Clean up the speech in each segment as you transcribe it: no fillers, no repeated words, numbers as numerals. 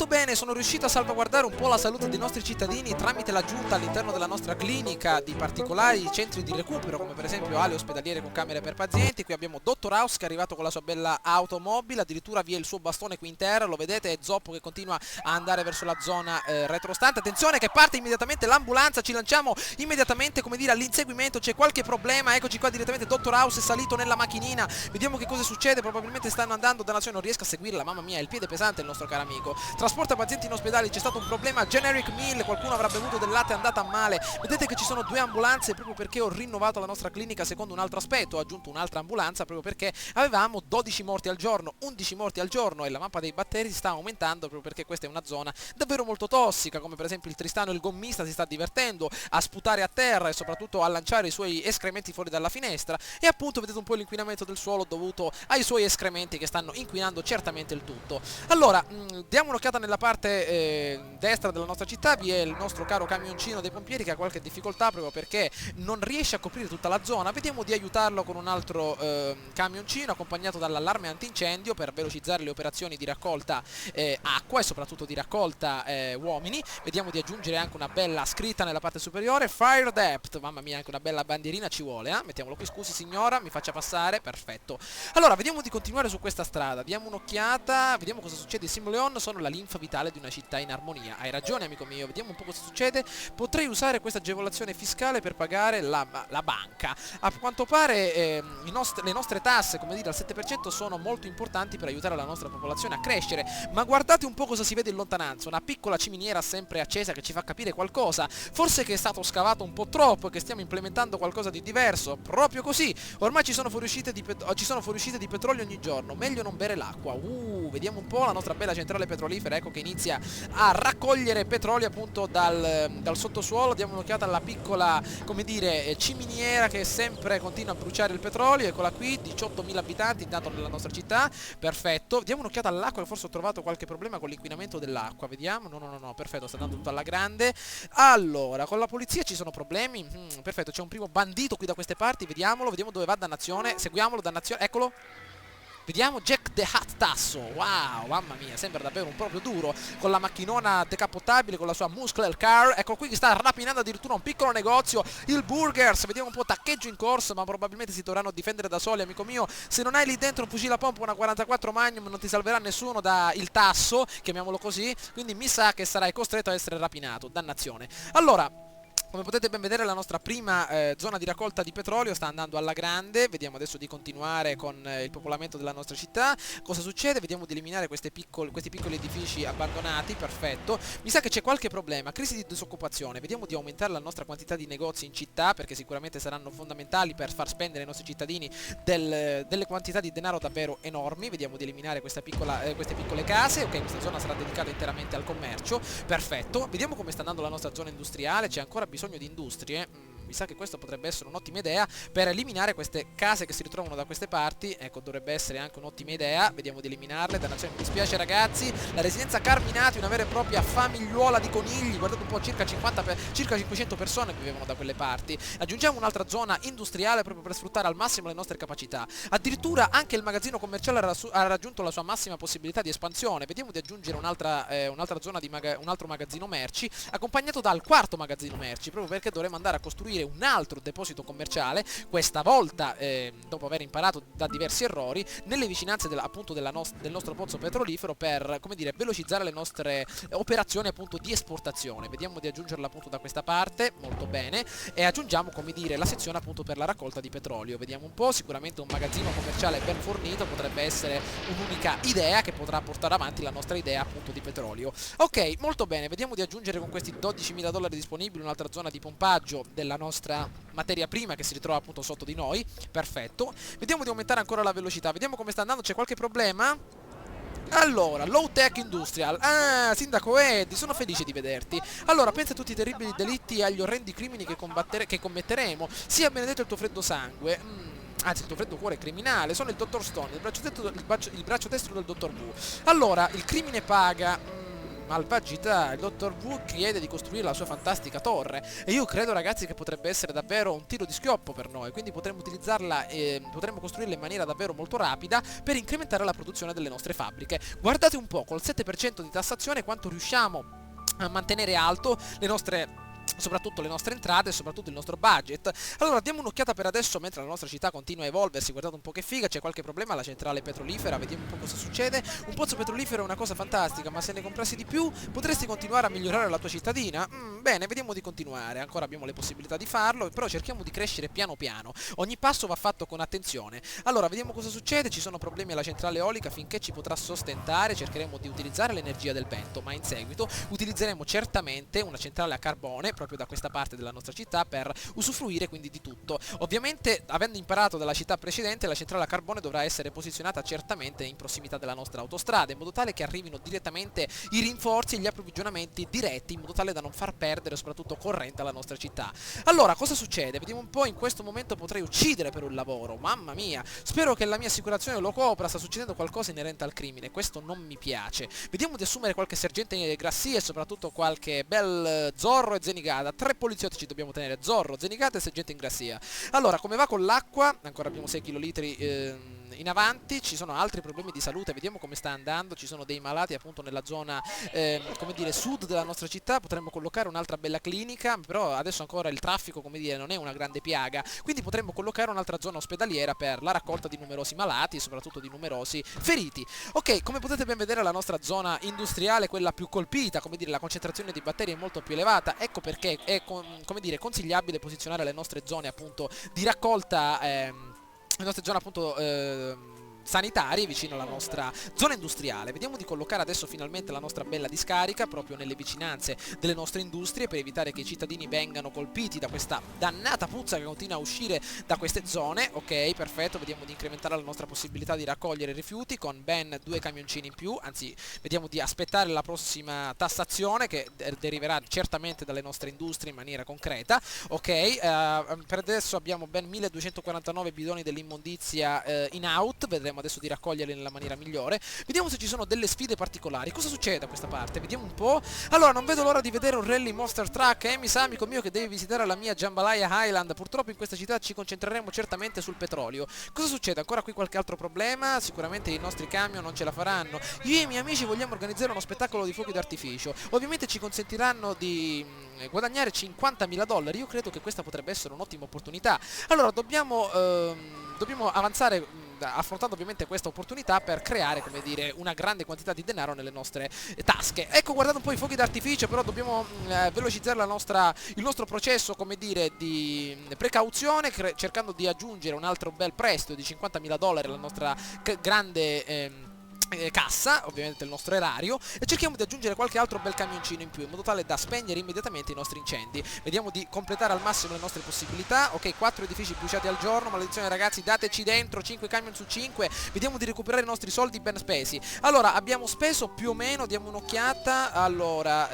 molto bene, sono riuscito a salvaguardare un po' la salute dei nostri cittadini tramite l'aggiunta all'interno della nostra clinica di particolari centri di recupero, come per esempio ale ospedaliere con camere per pazienti. Qui abbiamo Dottor House che è arrivato con la sua bella automobile, addirittura vi è il suo bastone qui in terra, lo vedete, è zoppo che continua a andare verso la zona retrostante. Attenzione che parte immediatamente l'ambulanza, ci lanciamo immediatamente, come dire, all'inseguimento. C'è qualche problema, eccoci qua direttamente, Dottor House è salito nella macchinina, vediamo che cosa succede. Probabilmente stanno andando, dannazione, non riesco a seguirla, mamma mia, il piede pesante il nostro caro amico. Trasporta pazienti in ospedale, c'è stato un problema, Generic Mill, qualcuno avrà bevuto del latte, è andata a male. Vedete che ci sono due ambulanze proprio perché ho rinnovato la nostra clinica secondo un altro aspetto, ho aggiunto un'altra ambulanza proprio perché avevamo 12 morti al giorno, 11 morti al giorno, e la mappa dei batteri si sta aumentando proprio perché questa è una zona davvero molto tossica, come per esempio il Tristano, il gommista, si sta divertendo a sputare a terra e soprattutto a lanciare i suoi escrementi fuori dalla finestra, e appunto vedete un po' l'inquinamento del suolo dovuto ai suoi escrementi che stanno inquinando certamente il tutto. Allora, diamo un'occhiata nella parte destra della nostra città, vi è il nostro caro camioncino dei pompieri che ha qualche difficoltà proprio perché non riesce a coprire tutta la zona. Vediamo di aiutarlo con un altro camioncino accompagnato dall'allarme antincendio per velocizzare le operazioni di raccolta acqua e soprattutto di raccolta uomini. Vediamo di aggiungere anche una bella scritta nella parte superiore, Fire Depth, mamma mia, anche una bella bandierina ci vuole, mettiamolo qui, scusi signora, mi faccia passare, perfetto. Allora, vediamo di continuare su questa strada, diamo un'occhiata, vediamo cosa succede. I Simuleon sono la linfa vitale di una città in armonia. Hai ragione amico mio, vediamo un po' cosa succede. Potrei usare questa agevolazione fiscale per pagare la banca. A quanto pare le nostre tasse, come dire, al 7% sono molto importanti per aiutare la nostra popolazione a crescere. Ma guardate un po' cosa si vede in lontananza, una piccola ciminiera sempre accesa che ci fa capire qualcosa. Forse che è stato scavato un po' troppo e che stiamo implementando qualcosa di diverso. Proprio così, ormai ci sono fuoriuscite di petrolio ogni giorno, meglio non bere l'acqua. Vediamo un po' la nostra bella centrale petrolifera, ecco che inizia a raccogliere petrolio appunto dal sottosuolo. Diamo un'occhiata alla piccola, come dire, ciminiera che sempre continua a bruciare il petrolio. Eccola qui, 18.000 abitanti intanto nella nostra città, perfetto. Diamo un'occhiata all'acqua, che forse ho trovato qualche problema con l'inquinamento dell'acqua, vediamo. No, perfetto, sta andando tutto alla grande. Allora, con la polizia ci sono problemi, perfetto, c'è un primo bandito qui da queste parti, vediamo dove va, dannazione, seguiamolo, dannazione, eccolo. Vediamo Jack the Hat Tasso, wow, mamma mia, sembra davvero un proprio duro, con la macchinona decappottabile, con la sua muscle car. Ecco qui che sta rapinando addirittura un piccolo negozio, il Burgers. Vediamo un po' taccheggio in corso, ma probabilmente si dovranno difendere da soli, amico mio. Se non hai lì dentro un fucile a pompa, una 44 Magnum, non ti salverà nessuno da il Tasso, chiamiamolo così, quindi mi sa che sarai costretto a essere rapinato, dannazione. Allora, come potete ben vedere, la nostra prima zona di raccolta di petrolio sta andando alla grande. Vediamo adesso di continuare con il popolamento della nostra città. Cosa succede? Vediamo di eliminare questi piccoli edifici abbandonati, perfetto. Mi sa che c'è qualche problema, crisi di disoccupazione. Vediamo di aumentare la nostra quantità di negozi in città, perché sicuramente saranno fondamentali per far spendere ai nostri cittadini delle quantità di denaro davvero enormi. Vediamo di eliminare queste piccole case. Ok, questa zona sarà dedicata interamente al commercio, perfetto. Vediamo come sta andando la nostra zona industriale, c'è ancora bisogno di industrie. Mi sa che questo potrebbe essere un'ottima idea per eliminare queste case che si ritrovano da queste parti. Ecco, dovrebbe essere anche un'ottima idea. Vediamo di eliminarle. Dannazione, mi dispiace ragazzi. La residenza Carminati, una vera e propria famigliuola di conigli. Guardate un po', circa 500 persone vivevano da quelle parti. Aggiungiamo un'altra zona industriale proprio per sfruttare al massimo le nostre capacità. Addirittura anche il magazzino commerciale ha raggiunto la sua massima possibilità di espansione. Vediamo di aggiungere un'altra zona un altro magazzino merci, accompagnato dal quarto magazzino merci, proprio perché dovremo andare a costruire un altro deposito commerciale, questa volta dopo aver imparato da diversi errori, nelle vicinanze appunto del nostro pozzo petrolifero, per, come dire, velocizzare le nostre operazioni appunto di esportazione. Vediamo di aggiungerla appunto da questa parte, molto bene, e aggiungiamo, come dire, la sezione appunto per la raccolta di petrolio. Vediamo un po', sicuramente un magazzino commerciale ben fornito potrebbe essere un'unica idea che potrà portare avanti la nostra idea appunto di petrolio. Ok, molto bene, vediamo di aggiungere con questi $12.000 disponibili un'altra zona di pompaggio della nostra materia prima che si ritrova appunto sotto di noi, perfetto. Vediamo di aumentare ancora la velocità, vediamo come sta andando, c'è qualche problema? Allora, low tech industrial. Sindaco Eddie, sono felice di vederti. Allora, pensa a tutti i terribili delitti e agli orrendi crimini che commetteremo. Sia benedetto il tuo freddo sangue. Anzi, il tuo freddo cuore è criminale. Sono il dottor Stone, il braccio destro del dottor Wu. Allora, il crimine paga. malvagità, il dottor Wu chiede di costruire la sua fantastica torre e io credo, ragazzi, che potrebbe essere davvero un tiro di schioppo per noi, quindi potremmo utilizzarla e potremmo costruirla in maniera davvero molto rapida per incrementare la produzione delle nostre fabbriche. Guardate un po', col 7% di tassazione quanto riusciamo a mantenere alto soprattutto le nostre entrate e soprattutto il nostro budget. Allora diamo un'occhiata per adesso mentre la nostra città continua a evolversi. Guardate un po' che figa, c'è qualche problema alla centrale petrolifera, vediamo un po' cosa succede. Un pozzo petrolifero è una cosa fantastica, ma se ne comprassi di più potresti continuare a migliorare la tua cittadina? Bene, vediamo di continuare, ancora abbiamo le possibilità di farlo, però cerchiamo di crescere piano piano, ogni passo va fatto con attenzione. Allora vediamo cosa succede, ci sono problemi alla centrale eolica, finché ci potrà sostentare cercheremo di utilizzare l'energia del vento, ma in seguito utilizzeremo certamente una centrale a carbone proprio da questa parte della nostra città per usufruire quindi di tutto. Ovviamente, avendo imparato dalla città precedente, la centrale a carbone dovrà essere posizionata certamente in prossimità della nostra autostrada, in modo tale che arrivino direttamente i rinforzi e gli approvvigionamenti diretti, in modo tale da non far perdere soprattutto corrente alla nostra città. Allora, cosa succede? Vediamo un po', in questo momento potrei uccidere per un lavoro, mamma mia, spero che la mia assicurazione lo copra, sta succedendo qualcosa inerente al crimine, questo non mi piace. Vediamo di assumere qualche sergente Grassi e soprattutto qualche bel Zorro e Zenigata. 3 poliziotti ci dobbiamo tenere, Zorro, Zenigata e sergente Ingrassia. Allora, come va con l'acqua? Ancora abbiamo 6 km in avanti, ci sono altri problemi di salute, vediamo come sta andando, ci sono dei malati appunto nella zona, come dire, sud della nostra città, potremmo collocare un'altra bella clinica, però adesso ancora il traffico, come dire, non è una grande piaga, quindi potremmo collocare un'altra zona ospedaliera per la raccolta di numerosi malati e soprattutto di numerosi feriti. Ok, come potete ben vedere la nostra zona industriale è quella più colpita, come dire, la concentrazione di batteri è molto più elevata, ecco perché è come dire, consigliabile posizionare le nostre zone appunto di raccolta, le nostre zone appunto sanitarie vicino alla nostra zona industriale. Vediamo di collocare adesso finalmente la nostra bella discarica proprio nelle vicinanze delle nostre industrie per evitare che i cittadini vengano colpiti da questa dannata puzza che continua a uscire da queste zone. Ok, perfetto, vediamo di incrementare la nostra possibilità di raccogliere rifiuti con ben 2 camioncini in più, anzi vediamo di aspettare la prossima tassazione che deriverà certamente dalle nostre industrie in maniera concreta. Ok, per adesso abbiamo ben 1249 bidoni dell'immondizia in out, vedremo adesso di raccoglierli nella maniera migliore. Vediamo se ci sono delle sfide particolari. Cosa succede da questa parte? Vediamo un po'. Allora, non vedo l'ora di vedere un rally Monster Truck. Mi sa, amico mio, che devi visitare la mia Jambalaya Highland. Purtroppo in questa città ci concentreremo certamente sul petrolio. Cosa succede? Ancora qui qualche altro problema? Sicuramente i nostri camion non ce la faranno. Io e i miei amici vogliamo organizzare uno spettacolo di fuochi d'artificio. Ovviamente ci consentiranno di guadagnare $50.000. Io credo che questa potrebbe essere un'ottima opportunità. Allora, dobbiamo avanzare affrontando ovviamente questa opportunità per creare, come dire, una grande quantità di denaro nelle nostre tasche. Ecco, guardate un po' i fuochi d'artificio, però dobbiamo velocizzare il nostro processo, come dire, di precauzione, cercando di aggiungere un altro bel prestito di $50.000 alla nostra grande cassa, ovviamente il nostro erario, e cerchiamo di aggiungere qualche altro bel camioncino in più in modo tale da spegnere immediatamente i nostri incendi. Vediamo di completare al massimo le nostre possibilità. Ok, 4 edifici bruciati al giorno, maledizione ragazzi, dateci dentro 5 camion su 5. Vediamo di recuperare i nostri soldi ben spesi. Allora, abbiamo speso più o meno, diamo un'occhiata, allora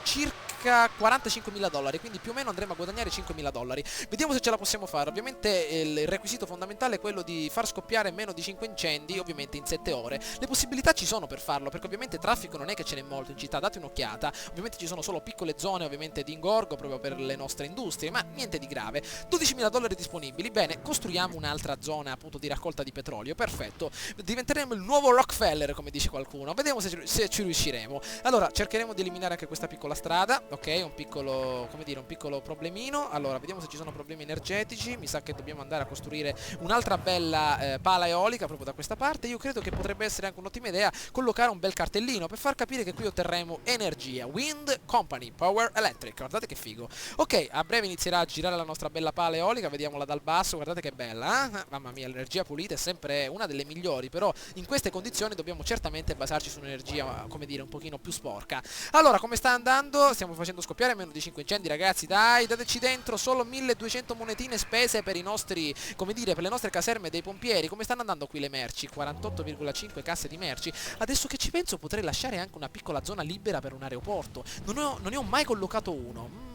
circa $45.000, quindi più o meno andremo a guadagnare $5.000. Vediamo se ce la possiamo fare. Ovviamente il requisito fondamentale è quello di far scoppiare meno di 5 incendi, ovviamente in 7 ore. Le possibilità ci sono per farlo, perché ovviamente traffico non è che ce n'è molto in città, date un'occhiata. Ovviamente ci sono solo piccole zone ovviamente di ingorgo proprio per le nostre industrie, ma niente di grave. $12.000 disponibili, bene, costruiamo un'altra zona appunto di raccolta di petrolio, perfetto. Diventeremo il nuovo Rockefeller, come dice qualcuno, vediamo se ci riusciremo. Allora, cercheremo di eliminare anche questa piccola strada. Ok, un piccolo, come dire, un piccolo problemino. Allora, vediamo se ci sono problemi energetici. Mi sa che dobbiamo andare a costruire un'altra bella pala eolica proprio da questa parte. Io credo che potrebbe essere anche un'ottima idea collocare un bel cartellino per far capire che qui otterremo energia. Wind Company, Power Electric, guardate che figo. Ok, a breve inizierà a girare la nostra bella pala eolica, vediamola dal basso, guardate che bella, eh? Mamma mia, l'energia pulita è sempre una delle migliori, però in queste condizioni dobbiamo certamente basarci su un'energia, come dire, un pochino più sporca. Allora, come sta andando? Stiamo facendo scoppiare meno di 5 incendi, ragazzi, dai, dateci dentro, solo 1200 monetine spese per i nostri, come dire, per le nostre caserme dei pompieri. Come stanno andando qui le merci? 48,5 casse di merci. Adesso che ci penso potrei lasciare anche una piccola zona libera per un aeroporto. Non ne ho mai collocato uno.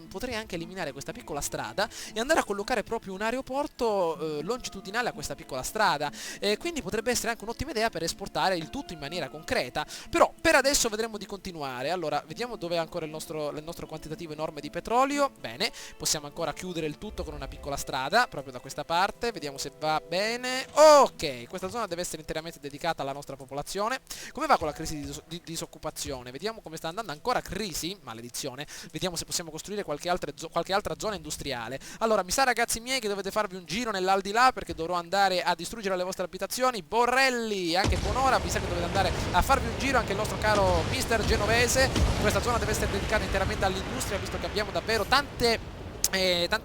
potrei anche eliminare questa piccola strada e andare a collocare proprio un aeroporto longitudinale a questa piccola strada, quindi potrebbe essere anche un'ottima idea per esportare il tutto in maniera concreta. Però per adesso vedremo di continuare. Allora, vediamo dove è ancora il nostro quantitativo enorme di petrolio. Bene, possiamo ancora chiudere il tutto con una piccola strada proprio da questa parte, vediamo se va bene. Ok, questa zona deve essere interamente dedicata alla nostra popolazione. Come va con la crisi di disoccupazione? Vediamo come sta andando. Ancora crisi? Maledizione. Vediamo se possiamo costruire qualche altra zona industriale. Allora, mi sa ragazzi miei che dovete farvi un giro nell'aldilà, perché dovrò andare a distruggere le vostre abitazioni. Borrelli, anche buon'ora, mi sa che dovete andare a farvi un giro, anche il nostro caro mister Genovese. Questa zona deve essere dedicata interamente all'industria, visto che abbiamo davvero tanti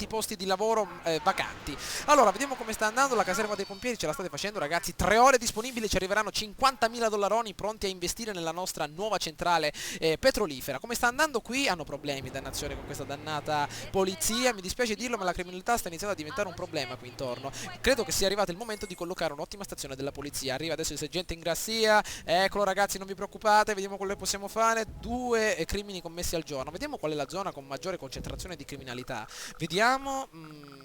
posti di lavoro vacanti. Allora, vediamo come sta andando. La caserma dei pompieri ce la state facendo ragazzi, 3 ore disponibili, ci arriveranno 50.000 dollaroni pronti a investire nella nostra nuova centrale petrolifera. Come sta andando qui? Hanno problemi, dannazione, con questa dannata polizia. Mi dispiace dirlo, ma la criminalità sta iniziando a diventare un problema qui intorno. Credo che sia arrivato il momento di collocare un'ottima stazione della polizia. Arriva adesso il sergente Ingrassia. Eccolo ragazzi, non vi preoccupate, vediamo quello che possiamo fare. 2 crimini commessi al giorno. Vediamo qual è la zona con maggiore concentrazione di criminalità. Vediamo,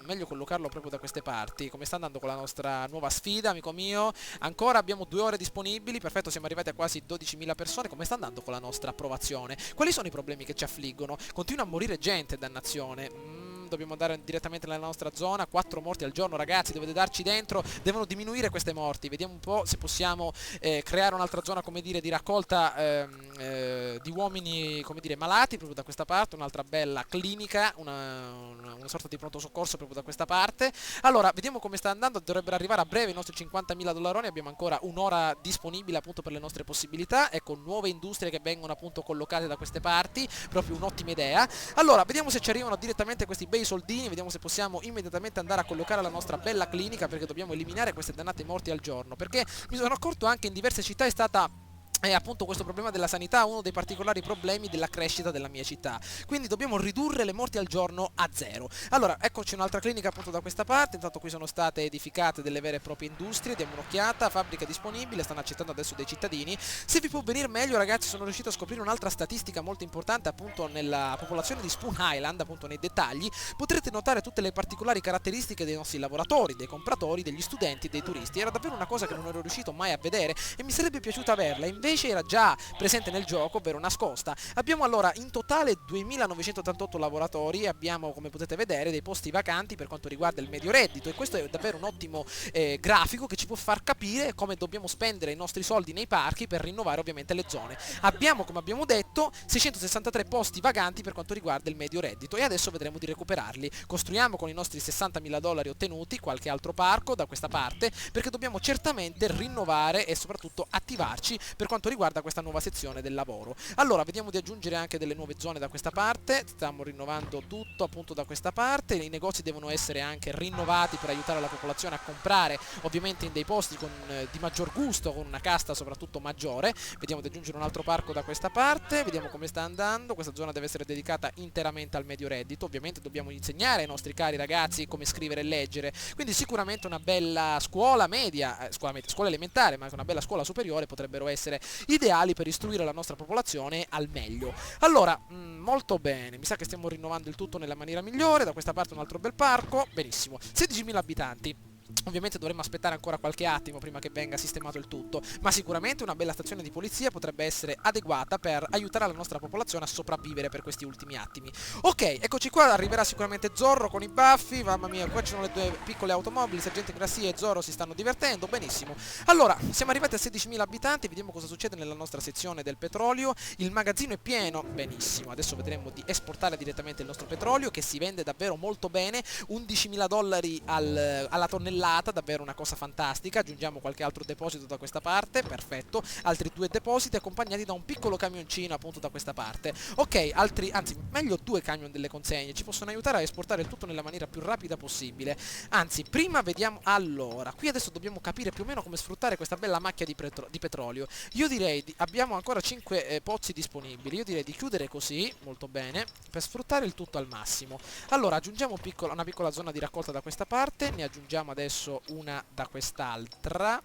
meglio collocarlo proprio da queste parti. Come sta andando con la nostra nuova sfida, amico mio? Ancora abbiamo 2 ore disponibili, perfetto, siamo arrivati a quasi 12.000 persone. Come sta andando con la nostra approvazione? Quali sono i problemi che ci affliggono? Continua a morire gente, dannazione. Dobbiamo andare direttamente nella nostra zona. 4 morti al giorno ragazzi, dovete darci dentro, devono diminuire queste morti. Vediamo un po' se possiamo creare un'altra zona, come dire, di raccolta di uomini, come dire, malati proprio da questa parte. Un'altra bella clinica, una sorta di pronto soccorso proprio da questa parte. Allora, vediamo come sta andando. Dovrebbero arrivare a breve i nostri 50.000 dollaroni. Abbiamo ancora un'ora disponibile appunto per le nostre possibilità. Ecco, nuove industrie che vengono appunto collocate da queste parti, proprio un'ottima idea. Allora, vediamo se ci arrivano direttamente questi bei soldini, vediamo se possiamo immediatamente andare a collocare la nostra bella clinica, perché dobbiamo eliminare queste dannate morti al giorno, perché mi sono accorto anche in diverse città è stata appunto questo problema della sanità uno dei particolari problemi della crescita della mia città, quindi dobbiamo ridurre le morti al giorno a 0. Allora, eccoci un'altra clinica appunto da questa parte. Intanto qui sono state edificate delle vere e proprie industrie, diamo un'occhiata, fabbrica disponibile, stanno accettando adesso dei cittadini. Se vi può venire meglio ragazzi, sono riuscito a scoprire un'altra statistica molto importante appunto nella popolazione di Spoon Island, appunto nei dettagli potrete notare tutte le particolari caratteristiche dei nostri lavoratori, dei compratori, degli studenti, dei turisti. Era davvero una cosa che non ero riuscito mai a vedere e mi sarebbe piaciuta averla, invece era già presente nel gioco, ovvero nascosta. Abbiamo allora in totale 2.988 lavoratori e abbiamo, come potete vedere, dei posti vacanti per quanto riguarda il medio reddito, e questo è davvero un ottimo grafico che ci può far capire come dobbiamo spendere i nostri soldi nei parchi per rinnovare ovviamente le zone. Abbiamo, come abbiamo detto, 663 posti vacanti per quanto riguarda il medio reddito e adesso vedremo di recuperarli. Costruiamo con i nostri 60.000 dollari ottenuti qualche altro parco da questa parte, perché dobbiamo certamente rinnovare e soprattutto attivarci per quanto riguarda questa nuova sezione del lavoro. Allora, vediamo di aggiungere anche delle nuove zone da questa parte. Stiamo rinnovando tutto appunto da questa parte. I negozi devono essere anche rinnovati per aiutare la popolazione a comprare ovviamente in dei posti di maggior gusto, con una casta soprattutto maggiore. Vediamo di aggiungere un altro parco da questa parte, vediamo come sta andando. Questa zona deve essere dedicata interamente al medio reddito. Ovviamente dobbiamo insegnare ai nostri cari ragazzi come scrivere e leggere, quindi sicuramente una bella scuola media, scuola elementare, ma anche una bella scuola superiore potrebbero essere ideali per istruire la nostra popolazione al meglio. Allora, molto bene, mi sa che stiamo rinnovando il tutto nella maniera migliore. Da questa parte un altro bel parco, benissimo, 16.000 abitanti. Ovviamente dovremmo aspettare ancora qualche attimo prima che venga sistemato il tutto, ma sicuramente una bella stazione di polizia potrebbe essere adeguata per aiutare la nostra popolazione a sopravvivere per questi ultimi attimi. Ok, eccoci qua, arriverà sicuramente Zorro con i baffi, mamma mia, qua ci sono le 2 piccole automobili, Sergente Grassia e Zorro si stanno divertendo, benissimo. Allora, siamo arrivati a 16.000 abitanti, vediamo cosa succede nella nostra sezione del petrolio. Il magazzino è pieno, benissimo, adesso vedremo di esportare direttamente il nostro petrolio che si vende davvero molto bene, 11.000 dollari alla tonnellata, davvero una cosa fantastica. Aggiungiamo qualche altro deposito da questa parte, perfetto, altri 2 depositi accompagnati da un piccolo camioncino appunto da questa parte. Ok, anzi meglio 2 camion delle consegne, ci possono aiutare a esportare il tutto nella maniera più rapida possibile. Anzi, prima vediamo, allora, qui adesso dobbiamo capire più o meno come sfruttare questa bella macchia di petrolio. Io direi, abbiamo ancora 5 pozzi disponibili, io direi di chiudere così, molto bene, per sfruttare il tutto al massimo. Allora, aggiungiamo una piccola zona di raccolta da questa parte, ne aggiungiamo adesso una da quest'altra,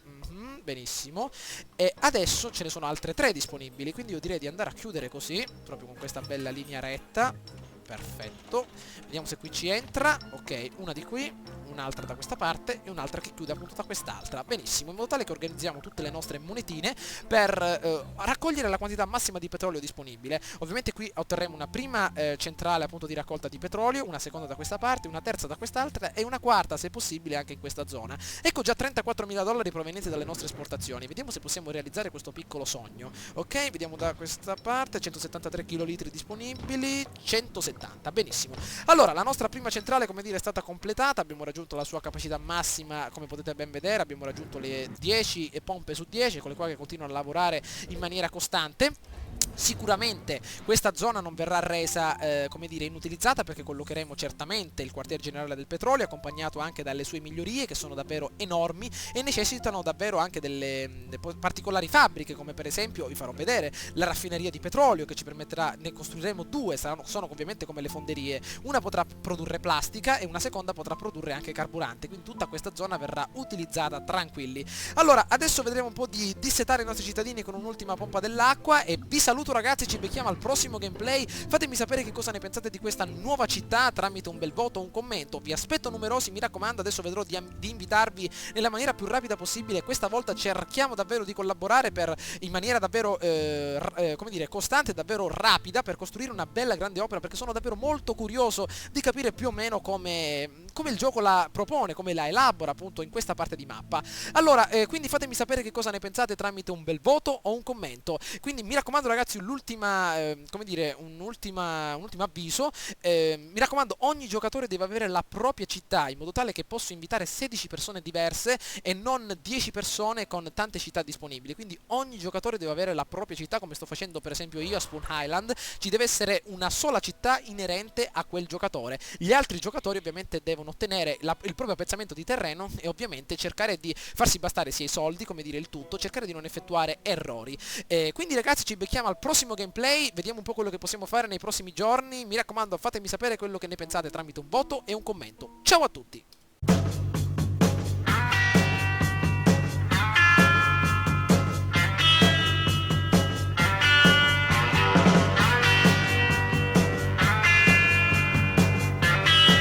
benissimo, e adesso ce ne sono altre 3 disponibili, quindi io direi di andare a chiudere così, proprio con questa bella linea retta. perfetto. Vediamo se qui ci entra. Ok, una di qui, un'altra da questa parte e un'altra che chiude appunto da quest'altra. Benissimo, in modo tale che organizziamo tutte le nostre monetine per raccogliere la quantità massima di petrolio disponibile. Ovviamente qui otterremo una prima centrale appunto di raccolta di petrolio, una seconda da questa parte, una terza da quest'altra e una quarta se possibile anche in questa zona. Ecco già 34.000 dollari provenienti dalle nostre esportazioni. Vediamo se possiamo realizzare questo piccolo sogno. Ok, vediamo da questa parte, 173 kl disponibili, 170, benissimo. Allora, la nostra prima centrale, come dire, è stata completata, abbiamo raggiunto la sua capacità massima, come potete ben vedere, abbiamo raggiunto le 10 pompe su 10, con le quali continuano a lavorare in maniera costante. Sicuramente questa zona non verrà resa, come dire, inutilizzata, perché collocheremo certamente il quartier generale del petrolio, accompagnato anche dalle sue migliorie che sono davvero enormi e necessitano davvero anche delle particolari fabbriche, come per esempio, vi farò vedere, la raffineria di petrolio che ci permetterà, ne costruiremo due, sono ovviamente come le fonderie, una potrà produrre plastica e una seconda potrà produrre anche carburante, quindi tutta questa zona verrà utilizzata tranquilli. Allora, adesso vedremo un po' di dissetare i nostri cittadini con un'ultima pompa dell'acqua e vi saluto ragazzi, ci becchiamo al prossimo gameplay. Fatemi sapere che cosa ne pensate di questa nuova città tramite un bel voto o un commento. Vi aspetto numerosi, mi raccomando. Adesso vedrò di invitarvi nella maniera più rapida possibile. Questa volta cerchiamo davvero di collaborare in maniera davvero come dire, costante e davvero rapida, per costruire una bella grande opera, perché sono davvero molto curioso di capire più o meno come il gioco la propone, come la elabora appunto in questa parte di mappa. Allora, quindi fatemi sapere che cosa ne pensate tramite un bel voto o un commento. Quindi mi raccomando ragazzi, l'ultima, come dire, un ultimo avviso, mi raccomando, ogni giocatore deve avere la propria città, in modo tale che posso invitare 16 persone diverse e non 10 persone con tante città disponibili. Quindi ogni giocatore deve avere la propria città, come sto facendo per esempio io a Spoon Island. Ci deve essere una sola città inerente a quel giocatore. Gli altri giocatori ovviamente devono ottenere il proprio pezzamento di terreno e ovviamente cercare di farsi bastare sia i soldi, come dire il tutto, cercare di non effettuare errori. Quindi ragazzi, ci becchiamo al prossimo gameplay, vediamo un po' quello che possiamo fare nei prossimi giorni. Mi raccomando, fatemi sapere quello che ne pensate tramite un voto e un commento. Ciao a tutti!